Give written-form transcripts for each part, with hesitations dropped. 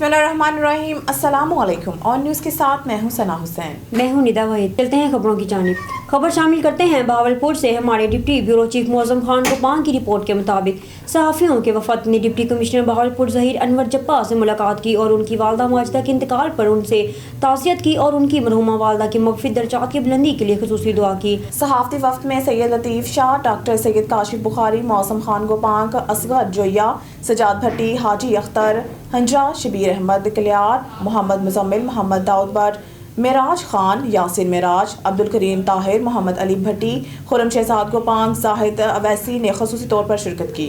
बिस्मिल्लाहिर्रहमानिर्रहीम। अस्सलाम वालेकुम। और न्यूज़ के साथ मैं हूं सना हुसैन। मैं हूं निदा वहीद। चलते हैं खबरों की जानिब। खबर शामिल करते हैं बहावलपुर से। हमारे deputy bureau chief Moazzam Khan Gopang की रिपोर्ट के मुताबिक सहाफ़ियों के वफद ने डिप्टी कमिश्नर बहावलपुर ज़हीर अनवर जप्पा से मुलाकात की और उनकी वालदा माजिदा के इंतकाल पर उनसे ताज़ियत की और उनकी मरहूमा वालदा की मग़फ़िरत दर्जात की बुलंदी के लिए ख़ुसूसी दुआ की। सहाफ़ती वफ़द में सैयद लतीफ़ शाह, डॉक्टर सैयद काशिफ बुखारी, मौसम खान गोपांक, असगर जोया, सजाद भट्टी, हाजी अख्तर हंजा, शबीर अहमद कलियार, मोहम्मद मुजम्मिल, मोहम्मद दाऊद भट्ट, मेराज खान, यासिन मेराज, अब्दुल करीम ताहिर, मोहम्मद अली भट्टी, खुरम शहजाद गोपांक, जाहिद अवैसी ने ख़ुसूसी तौर पर शिरकत की।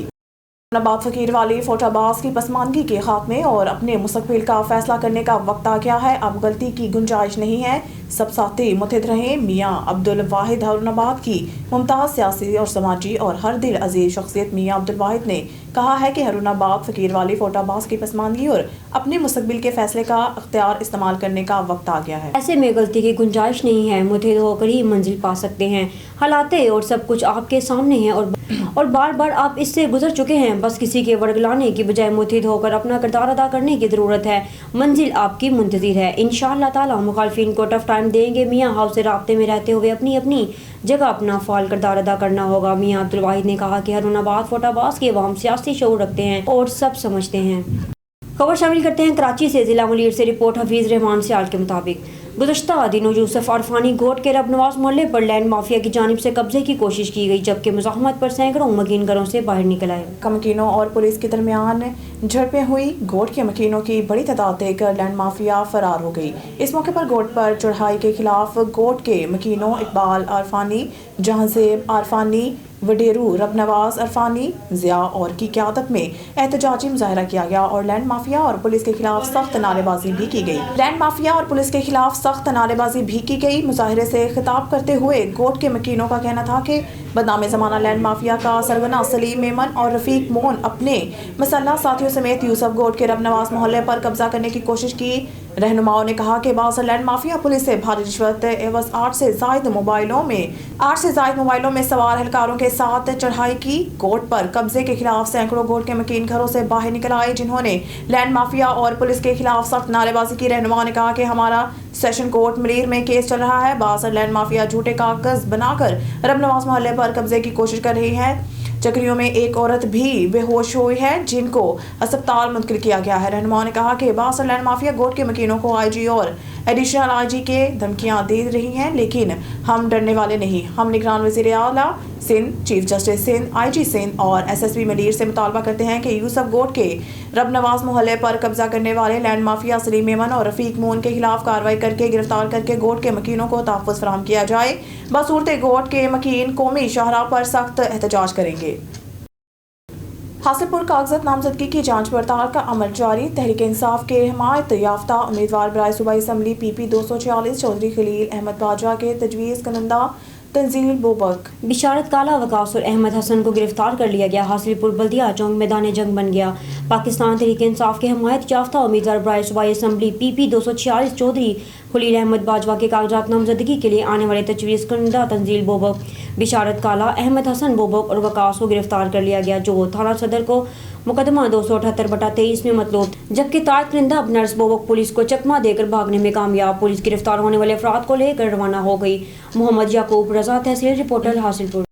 नबाद फ़कीर वाली फोटाबाज की पसमानगी के खात्मे और अपने मुस्तक़बिल का फैसला करने का वक्त आ गया है। अब गलती की गुंजाइश नहीं है। सब साथी मुत्तहिद रहें। मियाँ अब्दुल वाहिद हरुनाबाद की मुमताज़ सियासी और समाजी और हर दिल अजीज शख्सियत मियाँ अब्दुल वाहिद ने कहा है कि हरुनाबाद फ़कीर वाली फोटाबाज की पसमानगी और अपने मुस्तक़बिल के फैसले का अख्तियार इस्तेमाल करने का वक्त आ गया है। ऐसे में गलती की गुंजाइश नहीं है। मुत्तहिद होकर ही मंजिल पा सकते हैं। हालातें और सब कुछ आपके सामने हैं और बार बार आप इससे गुजर चुके हैं। बस किसी के वर्गलाने की बजाय मुत्तहिद होकर अपना किरदार अदा करने की ज़रूरत है। मंजिल आपकी मुंतज़िर है। इंशाअल्लाह ताला मुखालिफिन को टफ टाइम देंगे। मियाँ हाउस से राब्ते में रहते हुए अपनी अपनी जगह अपना फ़ाल किरदार अदा करना होगा। मियाँ अब्दुल वाहिद ने कहा कि हरुनाबाद फोटाबाज के अवाम सियासी शऊर रखते हैं और सब समझते हैं। खबर शामिल करते हैं कराची से। ज़िला मुलीर से रिपोर्ट हफीज़ रहमान सियाल के मुताबिक गुज़श्ता दिनों यूसुफ अरफानी घोट के रब नवाज मोहल्ले पर लैंड माफिया की जानिब से कब्जे की कोशिश की गई, जबकि मुज़ाहमत पर सैकड़ों मकीन घरों से बाहर निकल आए। मकीनों और पुलिस के दरमियान झड़पें हुई। गोट के मकीनों की बड़ी तादाद देकर लैंड माफिया फरार हो गई। इस मौके पर गोट पर चढ़ाई के खिलाफ गोट के मकीनों इकबाल अरफानी, जहांजेब अरफानी, वडेरू, रबनवाज अरफानी, ज़िया और की क़यादत में एहतजाजी मुजाहरा किया गया और लैंड माफिया और पुलिस के खिलाफ सख्त नारेबाजी भी की गई। लैंड माफिया और पुलिस के खिलाफ सख्त नारेबाजी भी की गई। मुजाहरे से खिताब करते हुए गोट के मकीनों का कहना था कि बदनाम ज़माना लैंड माफिया का सरगना सलीम मेमन और रफीक मोन अपने मसल्ला साथियों समेत यूसुफ गोट के रबनवाज मोहल्ले पर कब्जा करने की कोशिश की। रहनुमाओं ने कहा कि बाज़ लैंड माफिया पुलिस से भारी रिश्वत एवज 8 से ज़ायद मोबाइलों में सवार एहलकारों के साथ चढ़ाई की। गोट पर कब्जे के खिलाफ सैकड़ों गोट के मकीन घरों से बाहर निकल आए, जिन्होंने लैंड माफिया और पुलिस के खिलाफ सख्त नारेबाजी की। रहनुमाओं ने कहा कि हमारा सेशन कोर्ट मुलीर में केस चल रहा है। बाज़ लैंड माफिया झूठे कागज बनाकर रबनवाज मोहल्ले पर कब्जे की कोशिश कर रही है। चक्रियों में एक औरत भी बेहोश हुई है, जिनको अस्पताल मुंतकिल किया गया है। रहनुमाओं ने कहा कि बाज़ लैंड माफिया गोट के मकीनों को आईजी और एडिशनल आईजी के धमकियां दे रही हैं, लेकिन हम डरने वाले नहीं। हम निगरान वज़ीर आला Sindh, chief justice Sindh, IG Sindh और एसएसपी मुलीर से मुतालबा करते हैं कि यूसुफ गोट के रबनवाज मोहल्ले पर कब्जा करने वाले लैंड माफिया सलीम मेमन और रफीक मोन के खिलाफ कार्रवाई करके गिरफ्तार करके गोट के मकीनों को तहफ़्फ़ुज़ फराहम किया जाए। बसूरत गोट के मकीन कौमी शाहरा पर सख्त एहतजाज करेंगे। हासिलपुर कागजात नामजदगी की जांच पड़ताल का अमल जारी। तहरीक इंसाफ के हिमायत याफ्ता उम्मीदवार बराए सूबाई असम्बली PP 246 चौधरी खलील अहमद बाजवा के तजवीज़ कंदा तंजील बोबक बिशारत काला वकास और अहमद हसन को गिरफ्तार कर लिया गया। हासिलपुर बल्दिया चौक मैदान जंग बन गया। पाकिस्तान तहरीक इंसाफ के हिमायत याफ्ता उम्मीदवार बराए सूबाई असम्बली PP 246 चौधरी खलील अहमद बाजवा के कागजात नामजदगी के लिए आने वाले तजवीज़ कंदा तंजील बोबक, बिशारत काला, अहमद हसन बोबक और वकास को गिरफ्तार कर लिया गया, जो थाना सदर को मुकदमा 278/23 में मतलूब, जबकि तायद करिंदा नर्स बोबक पुलिस को चकमा देकर भागने में कामयाब। पुलिस गिरफ्तार होने वाले अफराद को लेकर रवाना हो गई। मोहम्मद याकूब रजा, तहसील रिपोर्टर, हासिलपुर।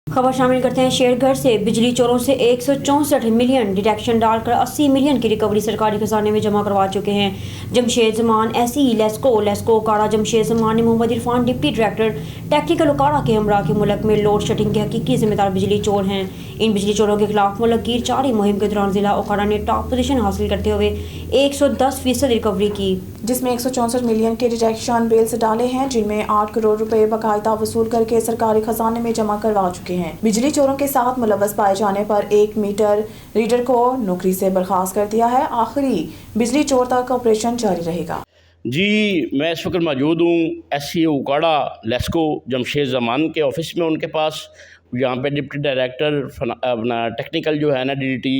खबर शामिल करते हैं शेरगढ़ से। बिजली चोरों से 164 मिलियन डिटेक्शन डालकर 80 मिलियन की रिकवरी सरकारी खजाने में जमा करवा चुके हैं। जमशेद जमान SE लेस्को उकाड़ा जमशेद जमान ने Mohammad Irfan deputy director technical Okara के हमरा के मुल्क में लोड शेडिंग के हकीकी जिम्मेदार बिजली चोर हैं। इन बिजली चोरों के खिलाफ मुल्क गिर जारी मुहिम के दौरान जिला उकाड़ा ने टॉप पोजीशन हासिल करते हुए 110% रिकवरी की, जिसमें 164 मिलियन के डिटेक्शन बेल्स डाले हैं, जिनमें 8 करोड़ रुपए बाकायदा वसूल करके सरकारी खजाने में जमा करवा चुके हैं। बिजली चोरों के साथ मुलव्वस पाए जाने पर 1 मीटर रीडर को नौकरी से बर्खास्त कर दिया है। आखिरी बिजली चोर तक ऑपरेशन जारी रहेगा। जी, मैं इस वक्त मौजूद हूँ SE उकाड़ा लेस्को जमशेद जमान के ऑफिस में। उनके पास यहाँ पे डिप्टी डायरेक्टर अपना टेक्निकल जो है ना DDT,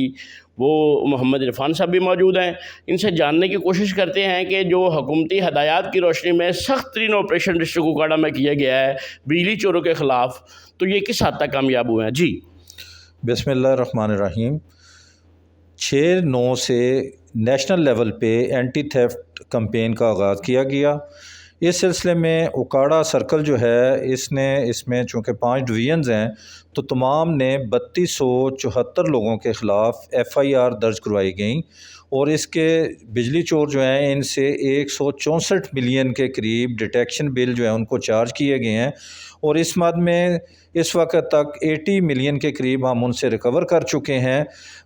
वो मोहम्मद इरफान साहब भी मौजूद हैं। इनसे जानने की कोशिश करते हैं कि जो हुकूमती हदायत की रोशनी में सख्त तरीन ऑपरेशन डिस्ट्रिक्ट उकाड़ा में किया गया है बिजली चोरों के ख़िलाफ़, तो ये किस हद तक कामयाब हुए हैं? जी बिस्मिल्लाहिर्रहमानिर्रहीम। 6/9 से نیشنل لیول پہ اینٹی تھیفٹ کمپین کا آغاز کیا گیا۔ اس سلسلے میں اوکاڑا سرکل جو ہے اس میں چونکہ 5 ڈویژنز ہیں تو تمام نے 3274 لوگوں کے خلاف FIR درج کروائی گئیں، اور اس کے بجلی چور جو ہیں ان سے 164 ملین کے قریب ڈیٹیکشن بل جو ہے ان کو چارج کیے گئے ہیں، اور اس مد میں اس وقت تک 80 ملین کے قریب ہم ان سے ریکور کر چکے ہیں۔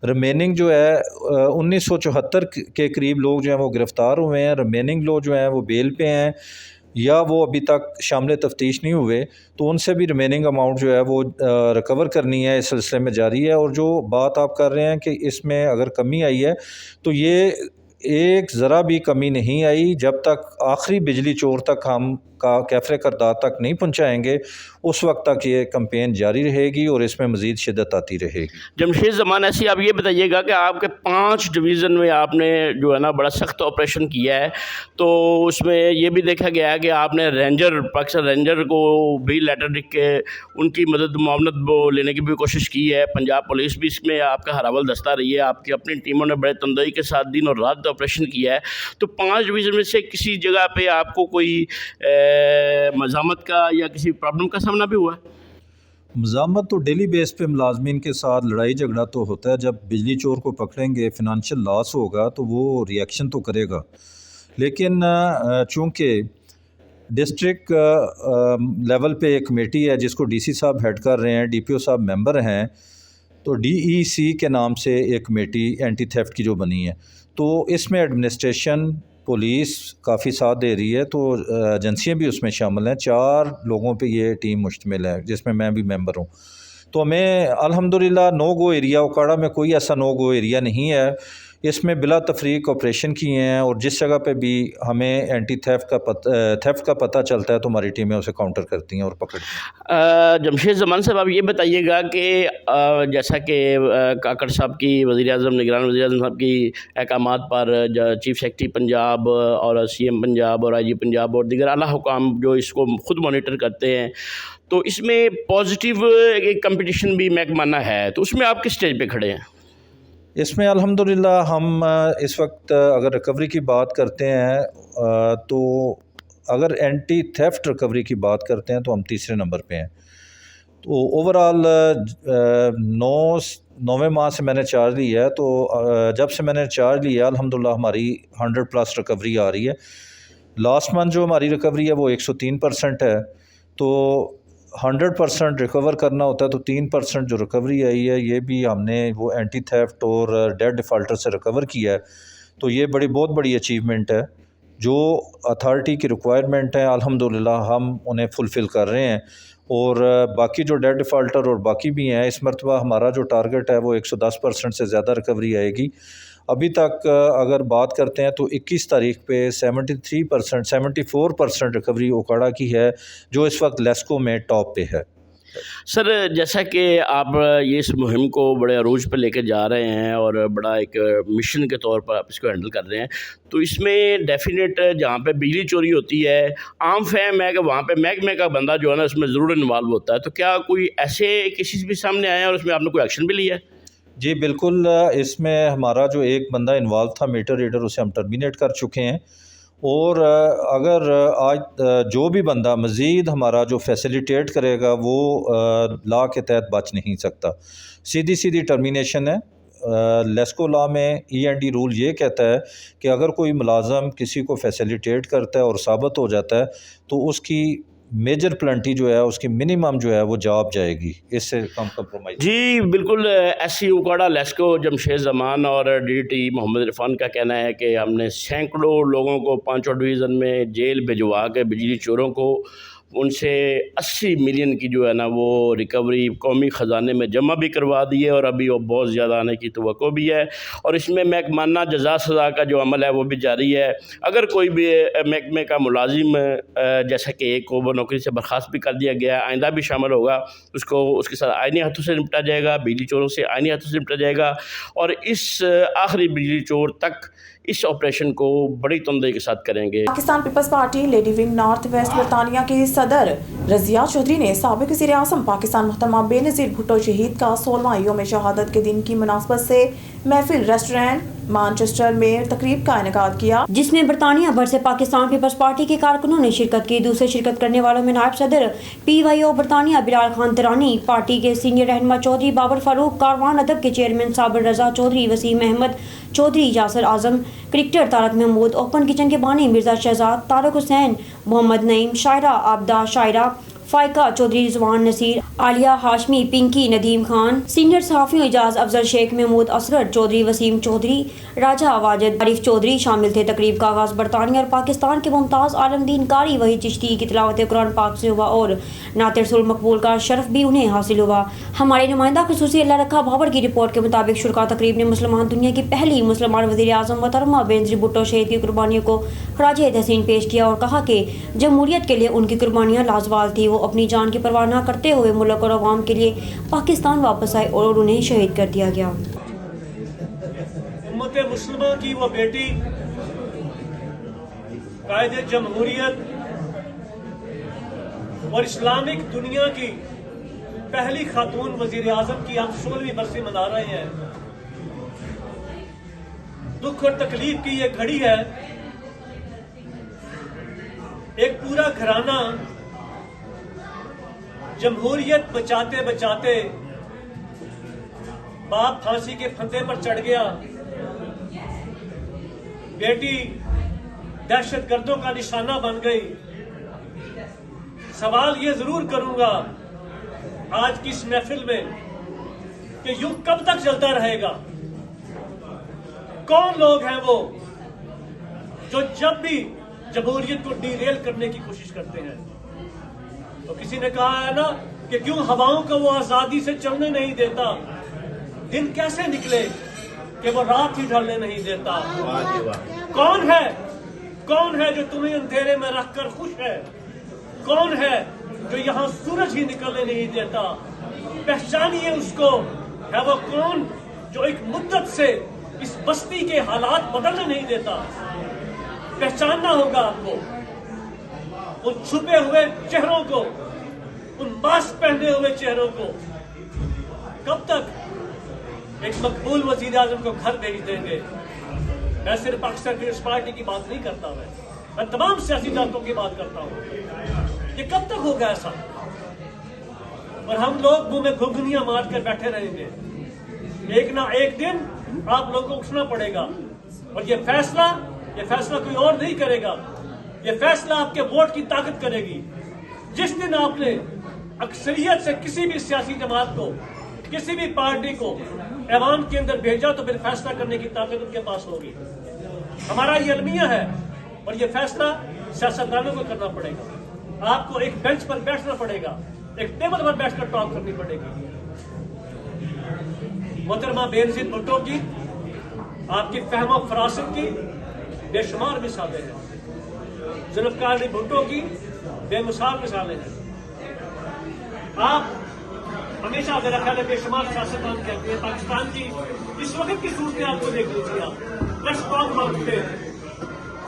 ریمیننگ جو ہے 1974 کے قریب لوگ جو ہیں وہ گرفتار ہوئے ہیں، ریمیننگ لوگ جو ہیں وہ بیل پہ ہیں یا وہ ابھی تک شامل تفتیش نہیں ہوئے، تو ان سے بھی ریمیننگ اماؤنٹ جو ہے وہ ریکور کرنی ہے، اس سلسلے میں جاری ہے۔ اور جو بات آپ کر رہے ہیں کہ اس میں اگر کمی آئی ہے تو یہ ایک ذرا بھی کمی نہیں آئی، جب تک آخری بجلی چور تک ہم کا کیفر کردار تک نہیں پہنچائیں گے اس وقت تک یہ کمپین جاری رہے گی اور اس میں مزید شدت آتی رہے گی۔ جمشید زمان ایسی آپ یہ بتائیے گا کہ آپ کے 5 ڈویژن میں آپ نے جو ہے نا بڑا سخت آپریشن کیا ہے، تو اس میں یہ بھی دیکھا گیا ہے کہ آپ نے پاکستان رینجر کو بھی لیٹر لکھ کے ان کی مدد معاونت لینے کی بھی کوشش کی ہے۔ پنجاب پولیس بھی اس میں آپ کا ہراول دستہ رہی ہے، آپ کی اپنی ٹیموں نے بڑے تندئی کے ساتھ دن اور رات آپریشن کیا ہے۔ تو 5 ڈویژن میں سے کسی جگہ پہ آپ کو کوئی مزاحمت کا یا کسی پرابلم کا سامنا بھی ہوا ہے؟ مزاحمت تو ڈیلی بیس پہ ملازمین کے ساتھ لڑائی جھگڑا تو ہوتا ہے، جب بجلی چور کو پکڑیں گے فنانشل لاس ہوگا تو وہ ریئیکشن تو کرے گا، لیکن چونکہ ڈسٹرکٹ لیول پہ ایک کمیٹی ہے جس کو DC صاحب ہیڈ کر رہے ہیں، DPO صاحب ممبر ہیں، تو DEC کے نام سے ایک کمیٹی اینٹی تھیفٹ کی جو بنی ہے، تو اس میں ایڈمنسٹریشن پولیس کافی ساتھ دے رہی ہے، تو ایجنسیاں بھی اس میں شامل ہیں۔ 4 لوگوں پہ یہ ٹیم مشتمل ہے جس میں بھی ممبر ہوں۔ تو ہمیں الحمدللہ نو گو ایریا اوکاڑا میں کوئی ایسا نو گو ایریا نہیں ہے، اس میں بلا تفریق آپریشن کیے ہیں، اور جس جگہ پہ بھی ہمیں اینٹی تھیفٹ کا پتہ چلتا ہے تو ہماری ٹیمیں اسے کاؤنٹر کرتی ہیں اور پکڑتی ہیں۔ جمشید زمان صاحب آپ یہ بتائیے گا کہ جیسا کہ کاکڑ صاحب کی نگران وزیر اعظم صاحب کی احکامات پر چیف سیکرٹری پنجاب اور CM پنجاب اور IG پنجاب اور دیگر اعلیٰ حکام جو اس کو خود مانیٹر کرتے ہیں، تو اس میں پازیٹیو ایک کمپٹیشن بھی محکمانہ ہے، تو اس میں آپ کس سٹیج پہ کھڑے ہیں؟ اس میں الحمدللہ ہم اس وقت اگر ریکوری کی بات کرتے ہیں تو اگر اینٹی تھیفٹ ریکوری کی بات کرتے ہیں تو ہم 3رے نمبر پہ ہیں۔ تو اوورآل 9ویں ماہ سے میں نے چارج لیا ہے، تو جب سے میں نے چارج لیا الحمدللہ ہماری 100+ ریکوری آ رہی ہے۔ لاسٹ منتھ جو ہماری ریکوری ہے وہ 103% ہے، تو 100% ریکور کرنا ہوتا ہے، تو 3% جو ریکوری آئی ہے یہ بھی ہم نے وہ اینٹی تھیفٹ اور ڈیٹ ڈیفالٹر سے ریکور کیا ہے، تو یہ بہت بڑی اچیومنٹ ہے۔ جو اتھارٹی کی ریکوائرمنٹ ہے الحمدللہ ہم انہیں فلفل کر رہے ہیں، اور باقی جو ڈیٹ ڈیفالٹر اور باقی بھی ہیں، اس مرتبہ ہمارا جو ٹارگٹ ہے وہ 110% سے زیادہ ریکوری آئے گی۔ ابھی تک اگر بات کرتے ہیں تو 21 تاریخ پہ 74% ریکوری اوکاڑا کی ہے، جو اس وقت لیسکو میں ٹاپ پہ ہے۔ سر جیسا کہ آپ یہ اس مہم کو بڑے عروج پہ لے کے جا رہے ہیں اور بڑا ایک مشن کے طور پر آپ اس کو ہینڈل کر رہے ہیں، تو اس میں ڈیفینیٹ جہاں پہ بجلی چوری ہوتی ہے عام فہم ہے کہ وہاں پہ محکمے کا بندہ جو ہے نا اس میں ضرور انوالو ہوتا ہے، تو کیا کوئی ایسے کیسز بھی سامنے آئے ہیں اور اس میں آپ نے کوئی ایکشن بھی لیا ہے؟ جی بالکل، اس میں ہمارا جو ایک بندہ انوالو تھا میٹر ریڈر، اسے ہم ٹرمینیٹ کر چکے ہیں، اور اگر آج جو بھی بندہ مزید ہمارا جو فیسیلیٹیٹ کرے گا وہ لا کے تحت بچ نہیں سکتا، سیدھی ٹرمینیشن ہے۔ لیسکو لا میں END رول یہ کہتا ہے کہ اگر کوئی ملازم کسی کو فیسیلیٹیٹ کرتا ہے اور ثابت ہو جاتا ہے تو اس کی میجر پلنٹی جو ہے اس کی منیمم جو ہے وہ جاب جائے گی، اس سے کم کمپرومائز۔ جی بالکل، SC اوکاڑا لیسکو جمشید زمان اور DDT محمد عرفان کا کہنا ہے کہ ہم نے سینکڑوں لوگوں کو 5 ڈویژن میں جیل بھجوا کے بجلی چوروں کو ان سے 80 ملین کی جو ہے نا وہ ریکوری قومی خزانے میں جمع بھی کروا دی ہے، اور ابھی وہ بہت زیادہ آنے کی توقع بھی ہے، اور اس میں محکمانہ جزا سزا کا جو عمل ہے وہ بھی جاری ہے۔ اگر کوئی بھی محکمے کا ملازم جیسا کہ ایک کو وہ نوکری سے برخاست بھی کر دیا گیا ہے، آئندہ بھی شامل ہوگا، اس کے ساتھ آئینی ہاتھوں سے نپٹا جائے گا، بجلی چوروں سے آئینی ہاتھوں سے نپٹا جائے گا، اور اس آخری بجلی چور تک اس آپریشن کو بڑی تندئی کے ساتھ کریں گے۔ Pakistan peoples party lady wing north west برطانیہ کے صدر رضیہ چودھری نے سابق وزیر اعظم پاکستان محترمہ بے نظیر بھٹو شہید کا 16واں یوم شہادت کے دن کی مناسبت سے محفل ریسٹورینٹ مانچسٹر میں تقریب کا انعقاد کیا، جس میں برطانیہ بھر سے پاکستان پیپلز پارٹی کے کارکنوں نے شرکت کی۔ دوسرے شرکت کرنے والوں میں نائب صدر PYO برطانیہ بلال خان ترانی، پارٹی کے سینئر رہنما چودھری بابر فاروق، کاروان ادب کے chairman Sabir Raza Chaudhry, Waseem Ahmed Chaudhry, Yasir Azam, cricketer Tariq Mahmood, open kitchen کے بانی مرزا شہزاد، طارق حسین، محمد نعیم، شاعرہ عابدہ شاعرہ، فائقہ چودھری، رضوان نصیر، عالیہ ہاشمی، پنکی، ندیم خان، سینئر صحافیوں اعجاز افضل شیخ، محمود اصغر چودھری، وسیم چودھری، راجہ واجد، عارف چودھری شامل تھے۔ تقریب کا آغاز برطانیہ اور پاکستان کے ممتاز عالم دین قاری وحید چشتی کی تلاوت قرآن پاک سے ہوا اور نعت رسول مقبول کا شرف بھی انہیں حاصل ہوا۔ ہمارے نمائندہ خصوصی اللہ رکھا بابر کی رپورٹ کے مطابق شرکا تقریب نے مسلمان دنیا کی پہلی مسلمان وزیر اعظم محترمہ بینظیر بھٹو شہید کی قربانیوں کو خراج تحسین پیش کیا اور کہا کہ جمہوریت کے لیے ان کی قربانیاں لازوال تھی۔ وہ اپنی جان کی پرواہ نہ کرتے ہوئے ملک اور عوام کے لیے پاکستان واپس آئے اور انہیں شہید کر دیا گیا۔ امت مسلمہ کی وہ بیٹی، قائد جمہوریت اور اسلامک دنیا کی پہلی خاتون وزیر اعظم کی ہم 16ویں برسی منا رہے ہیں۔ دکھ اور تکلیف کی یہ گھڑی ہے۔ ایک پورا گھرانہ جمہوریت بچاتے بچاتے باپ پھانسی کے پھندے پر چڑھ گیا، بیٹی دہشت گردوں کا نشانہ بن گئی۔ سوال یہ ضرور کروں گا آج کی اس محفل میں کہ یگ کب تک چلتا رہے گا؟ کون لوگ ہیں وہ جو جب بھی جمہوریت کو ڈی ریل کرنے کی کوشش کرتے ہیں؟ تو کسی نے کہا ہے نا کہ کیوں ہواؤں کو وہ آزادی سے چلنے نہیں دیتا، دن کیسے نکلے کہ وہ رات ہی ڈھلنے نہیں دیتا۔ کون ہے جو تمہیں اندھیرے میں رکھ کر خوش ہے؟ کون ہے جو یہاں سورج ہی نکلنے نہیں دیتا؟ پہچانیے اس کو۔ ہے وہ کون جو ایک مدت سے اس بستی کے حالات بدلنے نہیں دیتا؟ پہچاننا ہوگا آپ کو ان چھپے ہوئے چہروں کو، ان ماسک پہنے ہوئے چہروں کو۔ کب تک ایک مقبول وزیر اعظم کو گھر بھیج دیں گے؟ میں صرف پاکستان پیپلز پارٹی کی بات نہیں کرتا، میں تمام سیاسی جماعتوں کی بات کرتا ہوں۔ یہ کب تک ہوگا ایسا؟ اور ہم لوگ منہ میں گھنگھنیاں مار کر بیٹھے رہیں گے؟ ایک نہ ایک دن آپ لوگوں کو اٹھنا پڑے گا، اور یہ فیصلہ کوئی اور نہیں کرے گا، یہ فیصلہ آپ کے ووٹ کی طاقت کرے گی۔ جس دن آپ نے اکثریت سے کسی بھی سیاسی جماعت کو، کسی بھی پارٹی کو ایوان کے اندر بھیجا تو پھر فیصلہ کرنے کی طاقت ان کے پاس ہوگی۔ ہمارا یہ المیہ ہے، اور یہ فیصلہ سیاستدانوں کو کرنا پڑے گا۔ آپ کو ایک بینچ پر بیٹھنا پڑے گا، ایک ٹیبل پر بیٹھ کر ٹاک کرنی پڑے گی۔ محترمہ بینظیر بھٹو کی، آپ کی فہم و فراست کی بے شمار مثالیں ہیں۔ ذوالفقار علی بھٹو کی بے مثال مثالیں ہیں۔ آپ ہمیشہ اگر خیال ہے بے شمار سیاستدان کہتے ہیں، پاکستان کی اس وقت کی صورتحال کو دیکھ لیجیے آپ۔ پریس کانفرنس پہ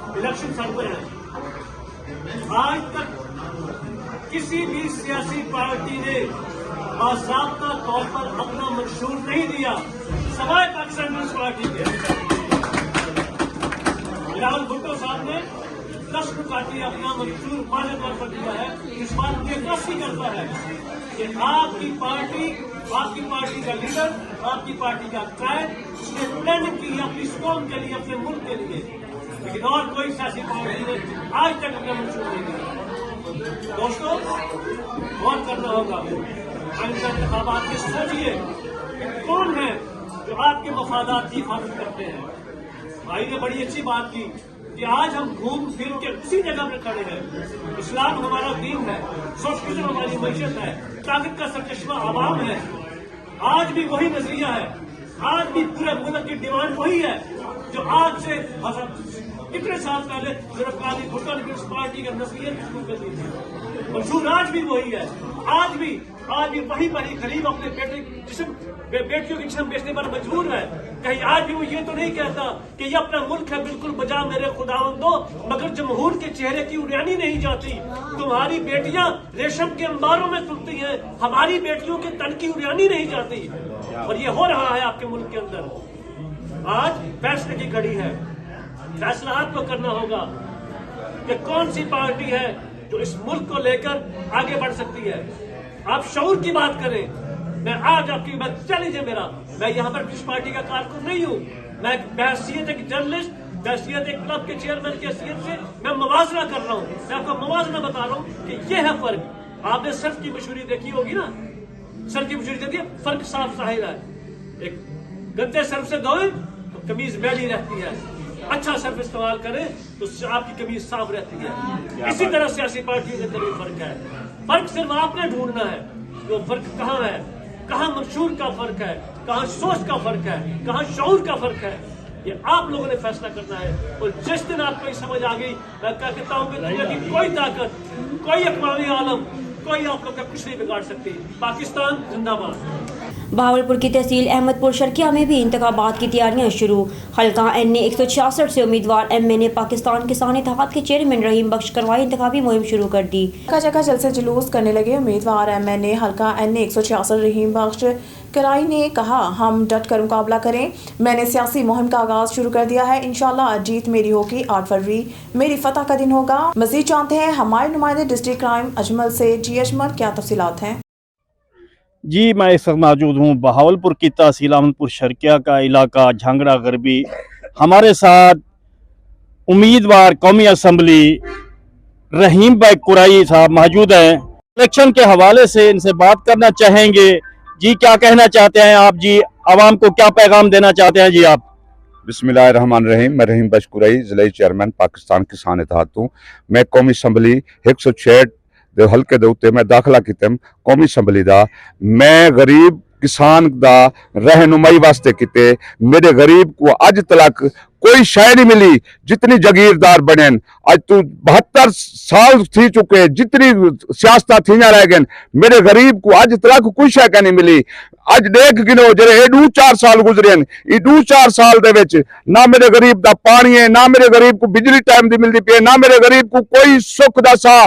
الیکشن سر پر ہیں، آج تک کسی بھی سیاسی پارٹی نے باضابطہ طور پر اپنا منشور نہیں دیا سوائے پاکستان پیپلز پارٹی کے۔ بلاول بھٹو صاحب نے 10 پارٹی اپنا منشور واضح طور پر دیا ہے۔ اس بات مجھے ترسی کرتا ہے کہ آپ کی پارٹی کا لیڈر، آپ کی پارٹی کا قائد، اس نے پلاننگ کی اپنی قوم کے لیے، اپنے ملک کے لیے، لیکن اور کوئی سیاسی پارٹی نے آج تک اپنا منشور نہیں دیا۔ دوستوں، غور کرنا ہوگا، انتخابات میں سوچیے کون ہے جو آپ کے مفادات کی حفاظت کرتے ہیں۔ بھائی نے بڑی اچھی بات کی کہ آج ہم گھوم پھر کے اسی جگہ پہ کھڑے ہیں۔ اسلام ہمارا دین ہے، سوشلزم ہماری معیشت ہے، طاقت کا سرچشمہ عوام ہے۔ آج بھی وہی نظریہ ہے، آج بھی پورے ملک کی ڈیمانڈ وہی ہے جو آج سے کتنے سال پہلے ذوالفقار علی بھٹو نے اس پارٹی کا نظریہ شروع کر دی تھی۔ منشور آج بھی وہی ہے، آج بھی وہی بڑی غریب اپنے بیٹیوں کے جسم بیچنے پر مجبور ہے۔ کہیں آج بھی وہ یہ تو نہیں کہتا کہ یہ اپنا ملک ہے بالکل بجا میرے خداوندو، مگر جمہور کے چہرے کی اڑانی نہیں جاتی۔ تمہاری بیٹیاں ریشم کے انباروں میں تلتی ہیں، ہماری بیٹیوں کے تن کی اڑانی نہیں جاتی، اور یہ ہو رہا ہے آپ کے ملک کے اندر۔ आज फैसले की घड़ी है। फैसला आपको करना होगा कि कौन सी पार्टी है जो इस मुल्क को लेकर आगे बढ़ सकती है। आप शऊर की बात करें। मैं आज आपकी बात चैलेंज है मेरा, मैं यहाँ पर किस पार्टी का कारकुन नहीं हूँ। मैं बहसीयत एक जर्नलिस्ट, बहसीयत एक क्लब के चेयरमैन की हैसियत से मैं मुवाजना कर रहा हूँ। मैं आपको मुवाजना बता रहा हूँ कि ये है फर्क। आपने सर्फ की मशहूरी देखी होगी ना, सर्फ की मशहूरी देखी है, फर्क साफ जाहिर है। एक गंदे सर्फ से धोए तो कमीज मैली रहती है, अच्छा सर्फ इस्तेमाल करें तो आपकी कमीज साफ रहती है। इसी तरह सियासी पार्टियों के अंदर भी फर्क है। फर्क सिर्फ आपने ढूंढना है, वो फर्क कहाँ है, कहाँ मंशूर का फर्क है, कहाँ सोच का फर्क है, कहाँ शऊर का फर्क है, ये आप लोगों ने फैसला करना है। और जिस दिन आपको ये समझ आ गई, मैं कहता हूँ कि दुनिया की कोई ताकत, कोई अक़वामी आलम, कोई आप लोग का कुछ नहीं बिगाड़ सकती। पाकिस्तान जिंदाबाद। बहावलपुर की तहसील अहमदपुर शर्किया में भी इंतखाबात की तैयारियां शुरू। हल्का NA 166 से उम्मीदवार MA ने पाकिस्तान किसान इत्तेहाद के चेयरमैन रहीम बख्श करवाई इंतखाबी मुहिम शुरू कर दी। जगह जगह जलसे जुलूस करने लगे उम्मीदवार MA हल्का NA 166 रहीम बख्श कराई ने कहा, हम डट कर मुकाबला करें। मैंने सियासी मुहिम का आगाज शुरू कर दिया है। इंशाल्लाह जीत मेरी होगी। 8 फरवरी मेरी फतह का दिन होगा। मजीद जानते हैं हमारे नुमाइंदे डिस्ट्रिक्ट क्राइम अजमल से। जी अजमल, क्या तफसीलात हैं? जी, मैं इस वक्त मौजूद हूँ बहावलपुर की तहसील अहमदपुर शर्किया का इलाका झांगड़ा गरबी। हमारे साथ उम्मीदवार कौमी असम्बली रहीम भाई कुराई साहब मौजूद हैं। इलेक्शन के हवाले से इनसे बात करना चाहेंगे। जी, क्या कहना चाहते हैं आप? जी, आवाम को क्या पैगाम देना चाहते हैं? जी आप। बिस्मिल्लाहिर्रहमानिर्रहीम। मैं रहीम बख्श कुरैशी ज़िले चेयरमैन पाकिस्तान किसान इत्तेहाद हूँ। मैं कौमी असम्बली 166 ਦੇ ਹਲਕੇ ਦੇ ਉੱਤੇ ਮੈਂ ਦਾਖਲਾ ਕੀਤਾ ਕੌਮੀ ਅਸੈਂਬਲੀ ਦਾ। ਮੈਂ ਗਰੀਬ किसान दा रहनुमाई वास्ते किते। मेरे गरीब को अज तक कोई शय नहीं मिली जितनी जागीरदार बने। अज तू 72 साल थी चुके, जितनी सियासत थी रह गए, मेरे गरीब को अज तक कोई शय क्या नहीं मिली। अज देख गिनो जे 4 साल गुजरे, 4 साल दे विच ना मेरे गरीब दा पानी है, ना मेरे गरीब को बिजली टाइम दी मिलती पई, ना मेरे गरीब को कोई सुख दा सा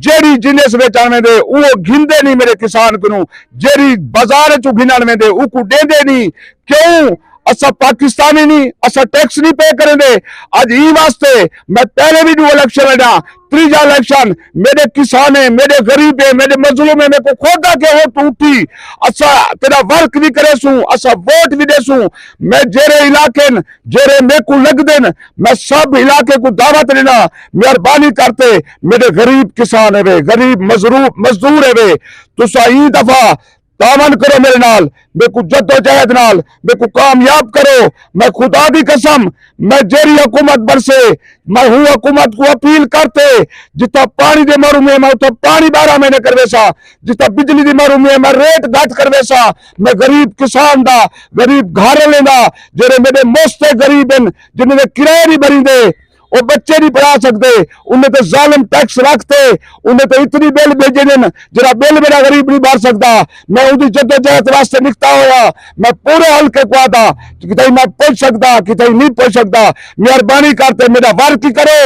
जेड़ी जिनेस विच आने दे वो घिंदे नहीं मेरे किसान को, जेड़ी बाजार चो घिनण में दे उको देंदे नहीं। क्यों? असा पाकिस्तानी नहीं, असा टैक्स नहीं पे करेंगे। आज ई वास्ते मैं पहले भी इलेक्शन लड़ा, तीजा इलेक्शन मेरे किसान है, मेरे गरीब है, मेरे मजलूम है, मेरे को खोदा के हो तू उठी। असा तेरा वर्क भी करे सू, असा वोट भी दे सू। मैं जेरे इलाके जेरे मेरे को लग देन, मैं सब इलाके को दावत देना, मेहरबानी करते मेरे गरीब किसान है वे, गरीब मजदूर है वे, तुसा ई दफा तामन करो मेरे नाल, मेरे को जद्दोजहद नाल मेरे को कामयाब करो। मैं खुदा की कसम, मैं जेरी हुकूमत बरसे, मैं हूँ हुकूमत को अपील करते जितना पानी दे मारू में मैं उतना पानी 12 महीने करवे सा, जितना बिजली दी मारू में मैं रेट घट करवे सा। मैं गरीब किसान दा, गरीब घर लेना, जेरे मेरे मोस्ते गरीब हैं जिन्हें किराए नहीं भरी दे, वो बच्चे नहीं पढ़ा सकते, उन्हें तो जालिम टैक्स रखते, उन्हें तो इतनी बिल भेजे जरा बिल मेरा गरीब नहीं भर सकता। मैं उनकी जद्दोजहद वास्ते निकता हुआ मैं पूरे हल्के को आता कि कहीं मैं पहुंच सकता, कि कहीं नहीं पहुंच सकता। मेहरबानी करते मेरा वर्क ही करो।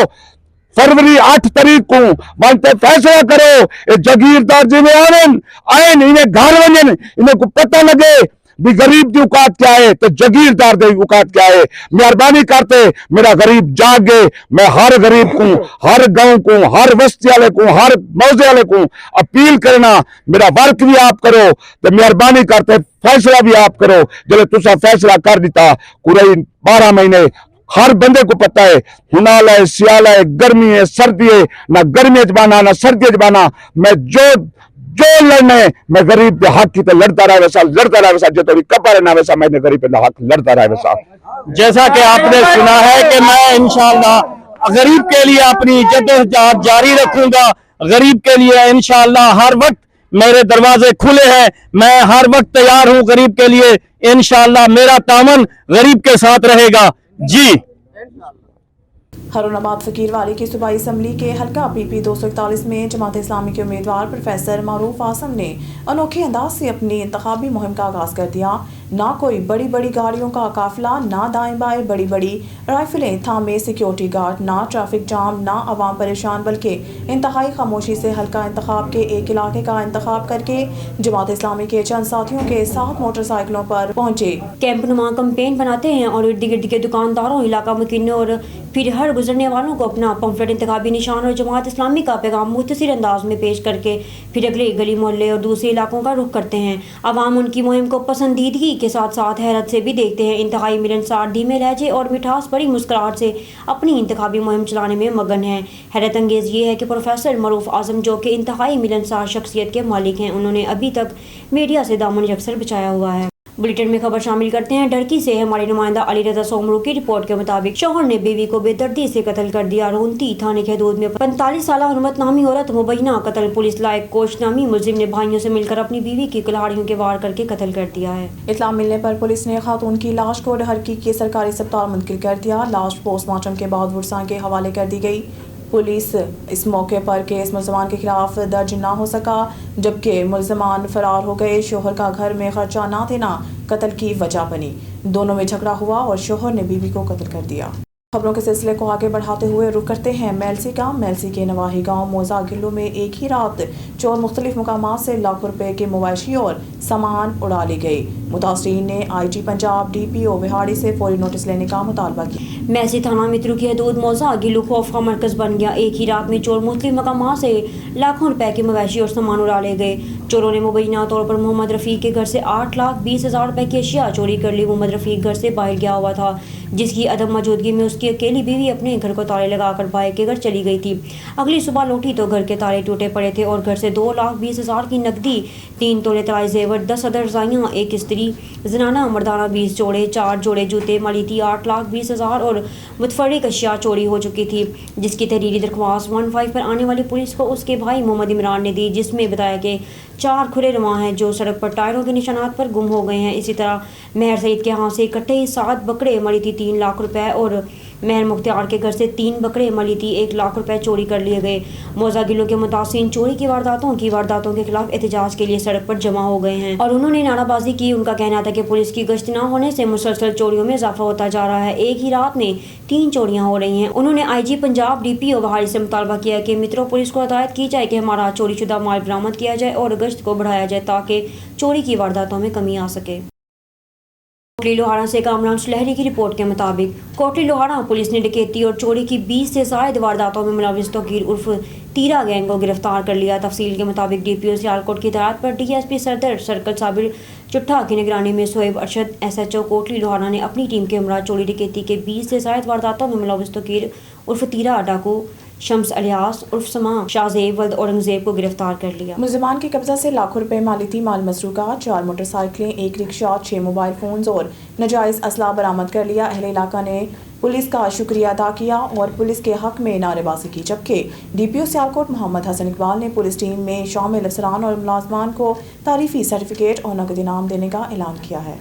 फरवरी 8 तारीख को बनते फैसला करो। ये जागीरदार जिम्मे आए इन्हें घर वजन, इन्हें को पता लगे भी गरीब की औकात क्या है तो जागीरदार की औकात क्या है। मेहरबानी करते मेरा गरीब जागे। मैं हर गरीब को, हर गांव को, हर बस्ती वाले को, हर मौजे वाले को अपील करना मेरा वर्क भी आप करो, तो मेहरबानी करते फैसला भी आप करो। जब तुसा फैसला कर दिता कुरई 12 महीने हर बंदे को पता है, हुनाल है, सियाल है, गर्मी है, सर्दी है, ना गर्मी जबाना ना सर्दी जबाना। मैं जो लड़ने मैं गरीब के हक की तो लड़ता रहा वैसा जो तो कपा रहना वैसा मैं गरीब के हक लड़ता रहा वैसा। जैसा कि आपने सुना है कि मैं इंशाअल्लाह गरीब के लिए अपनी जद्दोजहद जारी रखूंगा। गरीब के लिए इंशाअल्लाह हर वक्त मेरे दरवाजे खुले हैं, मैं हर वक्त तैयार हूं गरीब के लिए। इंशाअल्लाह मेरा तामन गरीब के साथ रहेगा। जी। हरुणाबाद फकीरवाली की सूबाई असम्बली के हल्का PP 241 में जमात इस्लामी के उम्मीदवार प्रोफेसर मारूफ आसम ने अनोखे अंदाज से अपनी इंतखाबी मुहिम का आगाज कर दिया। نہ کوئی بڑی بڑی گاڑیوں کا قافلہ، نہ دائیں بائیں بڑی بڑی رائفلیں تھامے سیکیورٹی گارڈ، نہ ٹریفک جام، نہ عوام پریشان، بلکہ انتہائی خاموشی سے حلقہ انتخاب کے ایک علاقے کا انتخاب کر کے جماعت اسلامی کے چند ساتھیوں کے ساتھ موٹر سائیکلوں پر پہنچے۔ کیمپ نما کمپین بناتے ہیں اور ارد گرد کے دکانداروں، علاقہ مکینوں اور پھر ہر گزرنے والوں کو اپنا پمفلٹ، انتخابی نشان اور جماعت اسلامی کا پیغام مختصر انداز میں پیش کر کے پھر اگلے گلی محلے اور دوسرے علاقوں کا رخ کرتے ہیں۔ عوام ان کی مہم کو پسندیدگی کے ساتھ ساتھ حیرت سے بھی دیکھتے ہیں۔ انتہائی ملنسار، دھیمے لہجے اور مٹھاس بھری مسکراہٹ سے اپنی انتخابی مہم چلانے میں مگن ہیں۔ حیرت انگیز یہ ہے کہ پروفیسر معروف اعظم، جو کہ انتہائی ملنسار شخصیت کے مالک ہیں، انہوں نے ابھی تک میڈیا سے دامن یکسر بچایا ہوا ہے۔ بلیٹن میں خبر شامل کرتے ہیں ڈھرکی سے ہمارے نمائندہ علی رضا سومرو کی رپورٹ کے مطابق شوہر نے بیوی کو بے دردی سے قتل کر دیا۔ رونتی تھانے کی حدود میں 45 سالہ حرمت نامی عورت مبینہ قتل، پولیس لائق کوچ نامی ملزم نے بھائیوں سے مل کر اپنی بیوی کی کلاڑیوں کے وار کر کے قتل کر دیا ہے۔ اطلاع ملنے پر پولیس نے خاتون کی لاش کو ڈھرکی کے سرکاری اسپتال منتقل کر دیا۔ لاش پوسٹ مارٹم کے بعد ورثاء کے حوالے کر دی گئی۔ پولیس اس موقع پر کیس ملزمان کے خلاف درج نہ ہو سکا، جبکہ ملزمان فرار ہو گئے۔ شوہر کا گھر میں خرچہ نہ دینا قتل کی وجہ بنی۔ دونوں میں جھگڑا ہوا اور شوہر نے بیوی کو قتل کر دیا۔ خبروں کے سلسلے کو آگے بڑھاتے ہوئے رخ کرتے ہیں میلسی کا۔ میلسی کے نواحی گاؤں موزہ گلو میں ایک ہی رات چور مختلف مقامات سے لاکھوں روپے کے مویشی اور سامان اڑا لے گئے۔ متاثرین نے آئی جی پنجاب DPO وہاڑی سے فوری نوٹس لینے کا مطالبہ کیا۔ میلسی تھانہ مترو کی حدود موزہ گلو خوف کا مرکز بن گیا۔ ایک ہی رات میں چور مختلف مقامات سے لاکھوں روپے کے مویشی اور سامان اڑا لے گئے۔ چوروں نے مبینہ طور پر محمد رفیق کے گھر سے 8,20,000 روپے کی اشیاء چوری کر لی۔ محمد رفیق گھر سے باہر گیا ہوا تھا، جس کی عدم موجودگی میں اس کی اکیلی بیوی اپنے گھر کو تالے لگا کر بھائی کے گھر چلی گئی تھی۔ اگلی صبح لوٹی تو گھر کے تالے ٹوٹے پڑے تھے اور گھر سے 2,20,000 کی نقدی، 3 تولے طلائی زیور، 10 عدد رضائیاں، ایک استری زنانہ مردانہ 20 جوڑے، 4 جوڑے جوتے، مالیتی 8,20,000 اور متفرق اشیاء چوری ہو چکی تھی، جس کی تحریری درخواست 15 پر آنے والی پولیس کو اس کے بھائی محمد عمران نے دی، جس میں بتایا کہ 4 کھلے رواں ہیں جو سڑک پر ٹائروں کے نشانات پر گم ہو گئے ہیں۔ اسی طرح مہر سعید کے ہاں سے اکٹھے 7 بکرے مالیتی 3 لاکھ روپے اور مہر مختار کے گھر سے 3 بکرے مالیتی 1 لاکھ روپے چوری کر لیے گئے۔ موزہ گلو کے متاثرین چوری کی وارداتوں کے خلاف احتجاج کے لیے سڑک پر جمع ہو گئے ہیں اور انہوں نے نعرہ بازی کی۔ ان کا کہنا تھا کہ پولیس کی گشت نہ ہونے سے مسلسل چوریوں میں اضافہ ہوتا جا رہا ہے۔ ایک ہی رات میں 3 چوریاں ہو رہی ہیں۔ انہوں نے آئی جی پنجاب DPO وہاڑی سے مطالبہ کیا کہ میٹرو پولیس کو ہدایت کی جائے کہ ہمارا چوری شدہ مال برآمد کیا جائے اور گشت کو بڑھایا جائے تاکہ چوری کی وارداتوں میں کمی آ سکے۔ کوٹلی لوہارا سے کامران سلہری کی رپورٹ کے مطابق کوٹلی لوہارا پولیس نے ڈکیتی اور چوری کی 20 سے زائد وارداتوں میں ملوث توقیر عرف تیرا گینگ کو گرفتار کر لیا۔ تفصیل کے مطابق DPO سیالکوٹ کی ہدایت پر DSP صدر سرکل صابر چٹھا کی نگرانی میں صہیب ارشد SHO کوٹلی لوہارا نے اپنی ٹیم کے ہمراہ چوری ڈکیتی کے 20 سے زائد وارداتوں میں ملوث توقیر عرف تیرا ڈاکو شمس الیاس عرف سما شاہ زیب ولد اورنگزیب کو گرفتار کر لیا۔ ملزمان کے قبضہ سے لاکھوں روپے مالیتی مال مسروقہ، 4 موٹر سائیکلیں، 1 رکشہ، 6 موبائل فونز اور ناجائز اسلحہ برآمد کر لیا۔ اہل علاقہ نے پولیس کا شکریہ ادا کیا اور پولیس کے حق میں نعرے بازی کی، جبکہ DPO سیالکوٹ محمد حسن اقبال نے پولیس ٹیم میں شامل افسران اور ملازمان کو تعریفی سرٹیفکیٹ اور نقد انعام دینے کا اعلان کیا ہے۔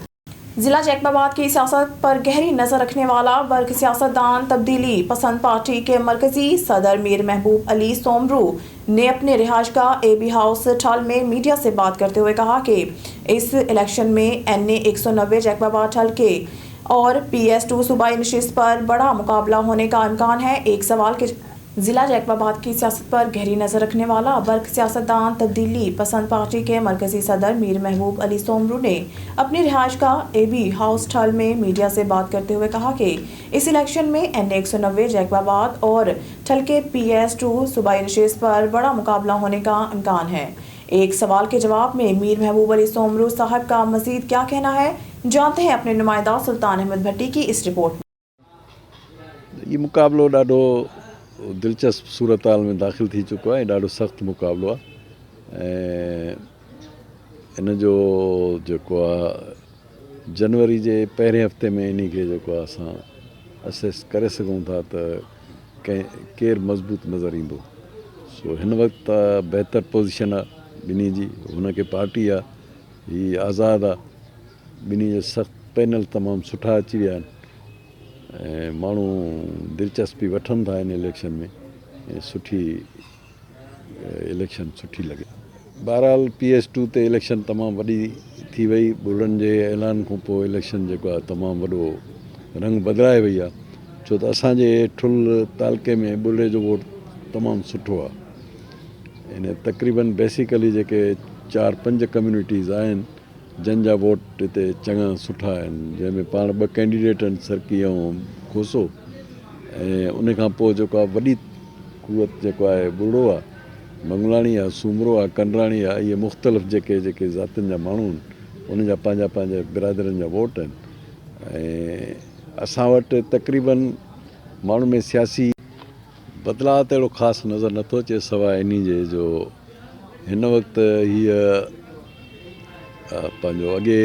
ضلع جیکب آباد کی سیاست پر گہری نظر رکھنے والا برق سیاستدان تبدیلی پسند پارٹی کے مرکزی صدر میر محبوب علی سومرو نے اپنے رہائش گاہ AB ہاؤس ٹھل میں میڈیا سے بات کرتے ہوئے کہا کہ اس الیکشن میں NA 190 جیکب آباد ٹھل کے اور PS2 صوبائی نشست پر بڑا مقابلہ ہونے کا امکان ہے۔ ایک سوال کے ضلع جیکب آباد کی سیاست پر گہری نظر رکھنے والا برق سیاستدان تبدیلی پسند پارٹی کے مرکزی صدر میر محبوب علی سومرو نے اپنی رہائش گاہ AB ہاؤس ٹھل میں میڈیا سے بات کرتے ہوئے کہا کہ اس الیکشن میں NA 190 جیکب آباد اور ٹھل کے PS2 صوبائی نشست پر بڑا مقابلہ ہونے کا امکان ہے۔ ایک سوال کے جواب میں میر محبوب علی سومرو صاحب کا مزید کیا کہنا ہے، جانتے ہیں اپنے نمائندہ سلطان احمد بھٹی کی اس رپورٹ میں۔ یہ مقابلہ ڈاڈو دلچسپ صورتحال میں داخل تھی چکو ہے، ڈاڈو سخت مقابلہ इन जो जेको आहे जनवरी जे पहिरें हफ़्ते में इन खे जेको आहे असां असेस करे सघूं था त केरु मज़बूत नज़र ईंदो। सो हिन वक़्तु बहितर पोज़ीशन आहे ॿिन्ही जी, हुनखे पार्टी आहे, हीअ आज़ादु आहे, ॿिन्ही जा सख़्तु पैनल तमामु सुठा अची विया आहिनि ऐं माण्हू दिलचस्पी वठनि था इन इलेक्शन में ऐं सुठी इलेक्शन सुठी लॻे। बहरहाल PS2 ते इलेक्शन तमामु वॾी थी वई। बुढ़नि जे ऐलान खां पोइ इलेक्शन जेको आहे तमामु वॾो रंग बदिलाए वई आहे, छो त असांजे ठुल तालके में बुढ़े जो वोट तमामु सुठो आहे। इन तक़रीबन बेसिकली जेके 4-5 कम्यूनिटीज़ आहिनि जंहिं जा वोट हिते चङा सुठा आहिनि, जंहिंमें पाण 2 कैंडिडेट आहिनि, सरकी ऐं खोसो। ऐं उन खां पोइ जेको आहे वॾी कुवत जेको आहे बुढ़ो आहे, मंगलाणी आहे, सूमरो आहे, कंडराणी आहे। इहे मुख़्तलिफ़ जेके ज़ातियुनि जा माण्हू आहिनि उन जा पंहिंजा बिरादरनि जा वोट आहिनि। ऐं असां वटि तक़रीबन माण्हू में सियासी बदिलाव त अहिड़ो ख़ासि नज़र नथो अचे, सवाइ इन जे जो हिन वक़्तु हीअ पंहिंजो अॻे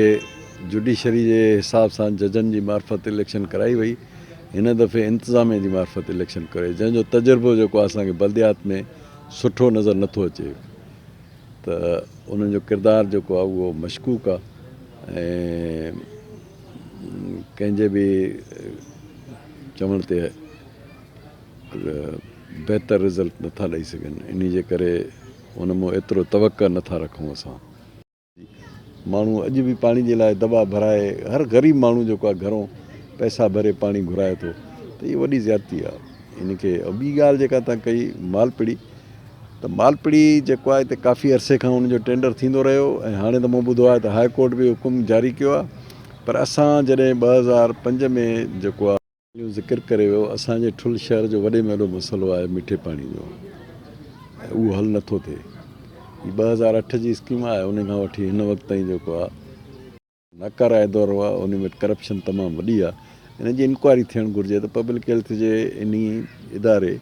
जुडिशरी जे हिसाब सां जजनि जी मार्फत इलेक्शन कराई वई, हिन दफ़े इंतिज़ामिया जी मार्फत इलेक्शन करे, जंहिंजो तजुर्बो जेको आहे असांखे बल्दियात में सुठो नज़र नथो अचे। त उन्हनि जो किरदारु जेको आहे उहो मशकूक आहे ऐं कंहिंजे बि चवण ते बहितर रिज़ल्ट नथा ॾेई सघनि। इन जे करे उन मां एतिरो तवक़ा नथा रखूं असां। माण्हू अॼु बि पाणी जे लाइ दॿा भराए, हर ग़रीब माण्हू जेको आहे घरों पैसा भरे पाणी घुराए थो, त इहा वॾी ज़्यादती आहे। इनखे ॿी ॻाल्हि जेका तव्हां कई मालपिड़ी, त मालपिड़ी जेको आहे हिते काफ़ी अरसे खां उनजो टेंडर थींदो रहियो ऐं हाणे त मूं ॿुधो आहे त हाई कोर्ट बि हुकुम जारी कयो आहे। पर असां जॾहिं 2005 में जेको आहे ज़िक्र करे वियो, असांजे ठुल शहर जो वॾे में वॾो मसइलो आहे मिठे पाणी जो, ऐं उहो हल नथो थिए। 2008 जी स्कीम आहे, उन खां वठी हिन वक़्त ताईं जेको आहे नाकाराए दौरु आहे, उन में करप्शन तमामु वॾी आहे। इन जी इंक्वायरी थियणु घुरिजे त पब्लिक हेल्थ जे इन इदारे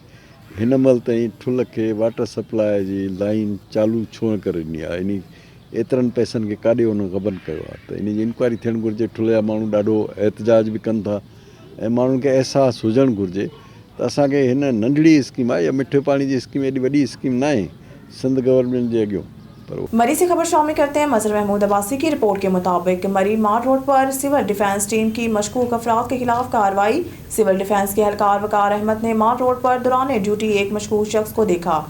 हिन महिल ताईं ठुल खे वाटर सप्लाई जी लाइन चालू छो न करे ॾिनी आहे। इन एतिरनि पैसनि खे काॾे उन बंदि कयो आहे, त इन जी इंक्वायरी थियणु घुरिजे। ठुल जा माण्हू ॾाढो एहतजाज बि कनि था ऐं माण्हुनि खे अहसासु हुजणु घुरिजे त असांखे हिन नंढड़ी स्कीम आहे, या मिठे पाणी जी स्कीम एॾी वॾी स्कीम न आहे सिंध गवर्नमेंट जे अॻियों। मरी से खबर शामिल करते हैं। मजर महमूद अब्बासी की रिपोर्ट के मुताबिक मरी मार्ट रोड पर सिविल डिफेंस टीम की मशकूक अफराद के खिलाफ कार्रवाई। सिविल डिफेंस के एहलकार वकार अहमद ने मार्ट रोड पर दौरान ड्यूटी एक मशकूक शख्स को देखा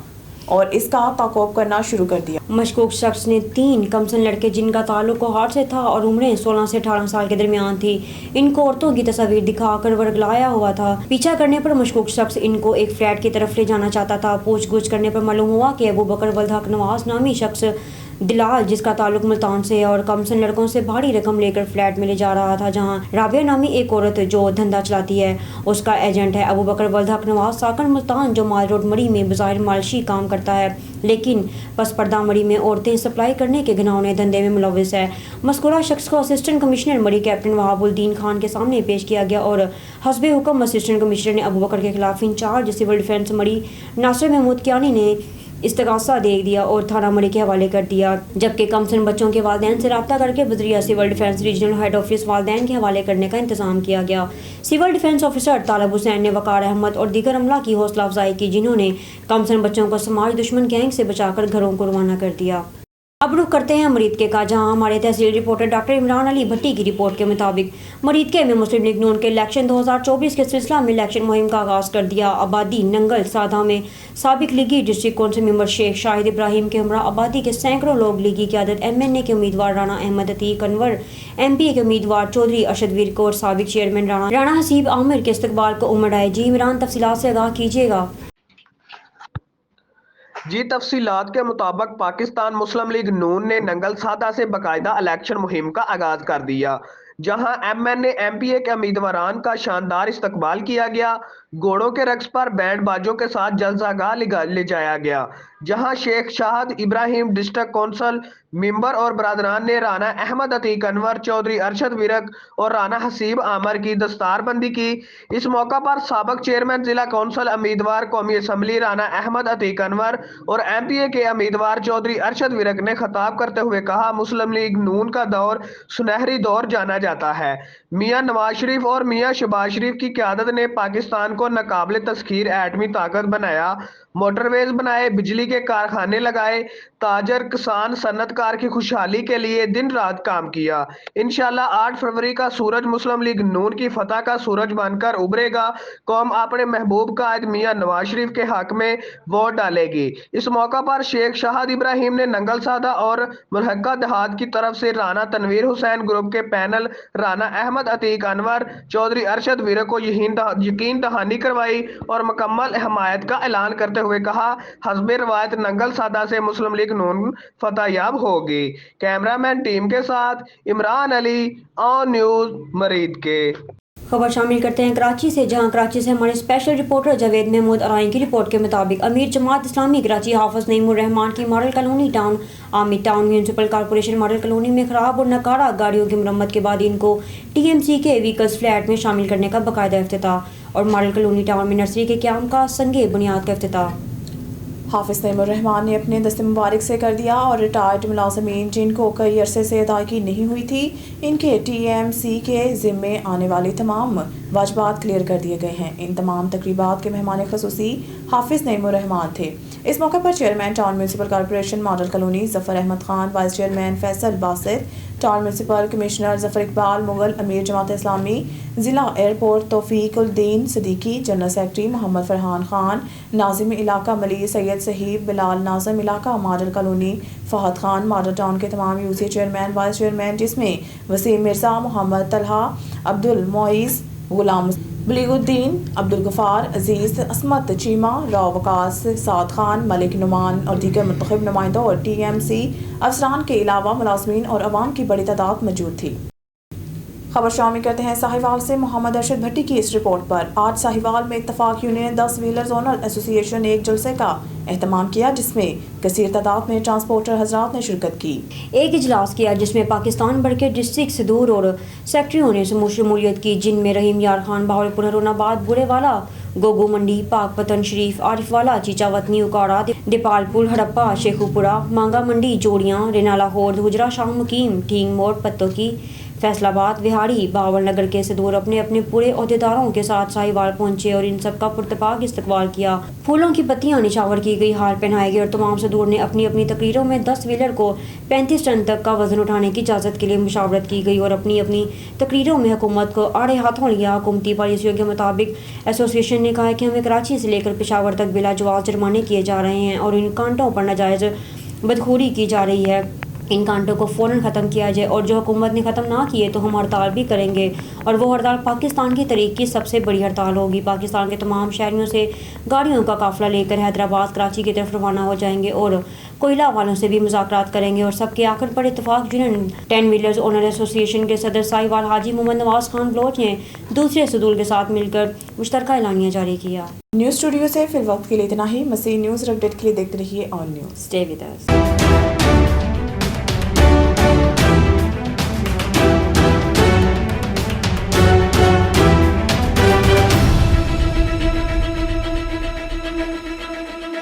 और इसका ताक़ुब करना शुरू कर दिया। मशकूक शख्स ने 3 कमसन लड़के जिनका ताल्लुक कोहाट से था और उम्रें 16 से 18 साल के दरमियान थी, इनको औरतों की तस्वीर दिखाकर वर्गलाया हुआ था। पीछा करने पर मशकूक शख्स इनको एक फ्लैट की तरफ ले जाना चाहता था। पूछगछ करने पर मालूम हुआ कि अबू बकर वल्द नवाज नामी शख्स दिलाल, जिसका ताल्लुक मुल्तान से और कमसन लड़कों से भारी रकम लेकर फ्लैट में ले जा रहा था, जहां राबिया नामी एक औरत जो धंधा चलाती है उसका एजेंट है। अबू बकर वल्द नवाज साकन मुल्तान जो माल रोड मरी में बज़ाहिर मालशी काम करता है, लेकिन पस पर्दा मरी में औरतें सप्लाई करने के घिनौने धंधे में मुलविस है। मज़कूरा शख्स को असिस्टेंट कमिश्नर मरी कैप्टन वहाबुद्दीन खान के सामने पेश किया गया और हस्बे हुक्म असिस्टेंट कमिश्नर ने अबू बकर के खिलाफ इंचार्ज सिविल डिफेंस मरी नासिर महमूद कियानी ने इस्तगासा दे दिया और थाना मरी के हवाले कर दिया, जबकि कमसन बच्चों के वालिदैन से रब्ता करके बजरिया civil defence regional head office वालिदैन के हवाले करने का इंतजाम किया गया। Civil defence officer Talib Hussain ने वकार अहमद और दीगर अमला की हौसला अफजाई की, जिन्होंने कमसन बच्चों को समाज दुश्मन गैंग से बचाकर घरों को रवाना कर दिया। अब रुख करते हैं मरीद के का, जहां हमारे तहसील रिपोर्टर डॉक्टर इमरान अली भट्टी की रिपोर्ट के मुताबिक मरीद के में मुस्लिम लीग नून के इलेक्शन 2024 के सिलसिला में इलेक्शन मुहिम का आगाज़ कर दिया। आबादी नंगल साधा में साबिक लीगी district council member Sheikh Shahid Ibrahim के हमरा आबादी के सैकड़ों लोग लीगी क़यादत MNA के उम्मीदवार राना अहमद अतीक अनवर, MPA के उम्मीदवार चौधरी अरशद वीर और साबिक चेयरमैन राना हसीब आमिर के इस्तकबाल को उमड़ आए। जी इमरान, तफसीलात से आगाह कीजिएगा। जी तफसीलात के मुताबिक पाकिस्तान मुस्लिम लीग नून ने नंगल सादा से बाकायदा इलेक्शन मुहिम का आगाज कर दिया, जहां MNA MPA के उम्मीदवारान का शानदार इस्तकबाल किया गया। घोड़ों के रक्स पर बैंड बाजों के साथ जलसागाह ले जाया गया, जहां Sheikh Shahid Ibrahim district council member और बरादरान ने राना अहमद अतीक अनवर, चौधरी अरशद विरक और राना हसीब आमर की दस्तारबंदी की। इस मौका पर साबिक चेयरमैन जिला कौंसिल उम्मीदवार कौमी असम्बली राना अहमद अतीक अनवर और MPA के उम्मीदवार चौधरी अरशद विरक ने खिताब करते हुए कहा, मुस्लिम लीग नून का दौर सुनहरी दौर जाना जाता है। मियां नवाज शरीफ और मियां शहबाज शरीफ की क़यादत ने पाकिस्तान को नाकाबिल तस्खीर एटमी ताकत बनाया, मोटरवेज बनाए, बिजली के कारखाने लगाए, ताजर, किसान, सन्नतकार की खुशहाली के लिए दिन रात काम किया। इंशाल्लाह 8 फरवरी का सूरज मुस्लिम लीग नून की फतह का सूरज बनकर उभरेगा। कौम अपने महबूब कायद मियां नवाज शरीफ के हक में वोट डालेगी। इस मौका पर शेख शाहद इब्राहिम ने नंगल सादा और मुल्हका देहात की तरफ से राना तनवीर हुसैन ग्रुप के पैनल राना अहमद अतीक अनवर चौधरी अरशद वीर को यकीन दहानी करवाई और मुकम्मल हमायत का ऐलान करते हुए कहा, हस्बे रवायत नंगल सादा से मुस्लिम लीग नून फतह याब होगी। कैमरामैन टीम के साथ इमरान अली, ऑन न्यूज़ मरीद के। खबर शामिल करते हैं कराची से, जहां कराची से हमारे स्पेशल रिपोर्टर जावेद महमूद अराइन की रिपोर्ट के मुताबिक अमीर जमात इस्लामी कराची हाफिज नईमुर रहमान की model colony town Aamir town municipal corporation model colony में खराब और नकारा गाड़ियों की मरम्मत के बाद इनको टीएमसी के व्हीकल्स फ्लैट में शामिल करने का बाकायदा इफ्तिताह और मॉडल कॉलोनी टाउन में नर्सरी के क्याम का संगे बुनियाद का इफ्तिताह हाफिज नईमुर रहमान ने अपने दस्ते मुबारक से कर दिया और रिटायर्ड मुलाजमीन जिनको कई अरसे से अदायगी नहीं हुई थी, इनके टीएमसी के ज़िम्मे आने वाले तमाम वाजबात क्लियर कर दिए गए हैं। इन तमाम तकरीबात के मेहमान खसूसी हाफिज नईमुर रहमान थे। इस मौके पर chairman town municipal corporation model colony Zafar Ahmed Khan, vice chairman Faisal Basit, town municipal commissioner Zafar Iqbal Mughal, अमीर जमात इस्लामी ज़िला airport Taufiquddin Siddiqui, general secretary Mohammad Farhan Khan, नाजिम इलाका मली सैयद सहीब, बिलाल नाज़म इलाका model colony Fahad Khan, model town के तमाम यूसी चेयरमैन वाइस चेयरमैन जिसमें वसीम मिर्ज़ा, मोहम्मद तलहा, अब्दुल मोइज़, गुलाम बलीगुद्दीन, अब्दुल गफ़ार, अजीज़, असमत चीमा, राव वकास, साद खान, मलिक नुमान और दीगर मुंतखब नुमाइंदों और टीएमसी अफसरान के अलावा मुलाज़मीन और अवाम की बड़ी तादाद मौजूद थी। खबर शामिल करते हैं साहिवाल से मोहम्मद अरशद भट्टी की इस रिपोर्ट पर। आज साहिवाल में इत्तफाक यूनियन 10 व्हीलर्स ओनर एसोसिएशन एक जलसे का एहतमाम किया, जिसमें कसीर तादाद में ट्रांसपोर्टर हजरात ने शिरकत की। एक इजलास किया जिसमें पाकिस्तान भर के डिस्ट्रिक्ट सदूर और सेक्रेटरियों ने शमूलियत की, जिनमें रहीम यार खान, बहावलपुर, हरोनाबाद, बुरेवाला, गोगो मंडी, पाक पतन शरीफ, आरिफवाला, चीचावतनी, उकाड़ा, डिपालपुर, हड़प्पा, शेखुपुरा, मांगा मंडी, जोड़ियाँ, रेनाला होर्द, हुजरा शाह मुकीम, ठींग मोड़, पत्तों की, फैसलाबाद, विहाड़ी, बावल नगर के सदूर अपने अपने पूरे अहदेदारों के साथ साहिवाल पहुंचे और इन सब का पुरतपाक इस्तकबाल किया। फूलों की पत्तियां निछावर की गई, हार पहनाए गए और तमाम सदूर ने अपनी अपनी तकरीरों में 10 व्हीलर को 35 टन तक का वजन उठाने की इजाज़त के लिए मुशावरत की गई और अपनी अपनी तकरीरों में हुकूमत को आड़े हाथों लिया। हुकूमती पॉलिसियों के मुताबिक एसोसिएशन ने कहा है कि हमें कराची से लेकर पेशावर तक बिला जवाब जुर्माने किए जा रहे हैं और इन कांटों पर नाजायज़ बदखोरी की जा रही है। इन कांटों को फ़ौरन ख़त्म किया जाए और जो हुकूमत ने ख़त्म ना किए तो हम हड़ताल भी करेंगे और वो हड़ताल पाकिस्तान की तारीख की सबसे बड़ी हड़ताल होगी। पाकिस्तान के तमाम शहरों से गाड़ियों का काफ़िला लेकर हैदराबाद, कराची की तरफ रवाना हो जाएंगे और कोयला वालों से भी मुज़ाकरात करेंगे और सबके आखिर पर इत्तफाक यूनियन 10 व्हीलर्स ओनर एसोसिएशन के सदर साहिवाल हाजी मोहम्मद नवाज खान बलोच ने दूसरे सदूर के साथ मिलकर मुश्तरका एलानिया जारी किया। न्यूज़ स्टूडियो से फिल वक्त के लिए इतना ही। मज़ीद न्यूज़ अपडेट के लिए देखते रहिए on news. Stay with us.